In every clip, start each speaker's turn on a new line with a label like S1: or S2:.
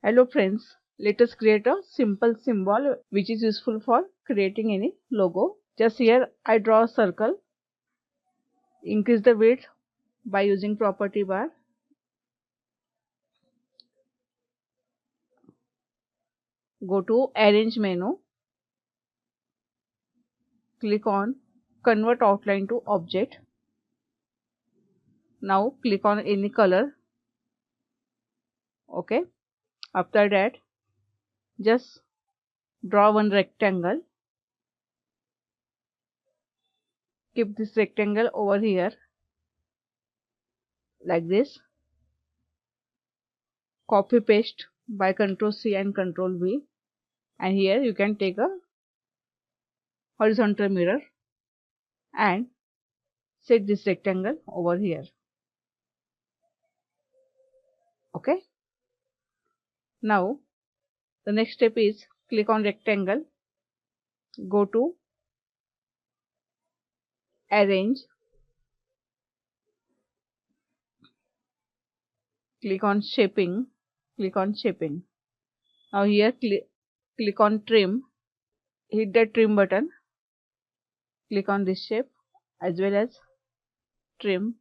S1: Hello friends, let us create a simple symbol which is useful for creating any logo. Just here I draw a circle, increase the width by using property bar. Go to arrange menu, click on convert outline to object. Now click on any color. Okay, after that just draw one rectangle. Keep this rectangle over here like this. Copy paste by Ctrl C and Ctrl V, and here you can take a horizontal mirror and set this rectangle over here. Okay, now the next step is click on rectangle, go to arrange, click on shaping. Now here click on trim, hit the trim button, click on this shape as well as trim.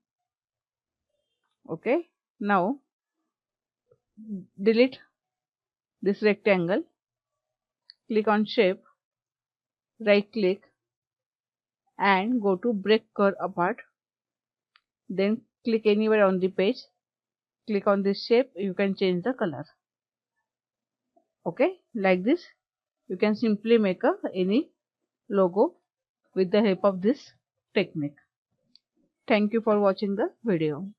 S1: Okay, now delete this rectangle, click on shape, right click and go to break curve apart. Then click anywhere on the page, click on this shape, you can change the color. Okay, like this you can simply make any logo with the help of this technique. Thank you for watching the video.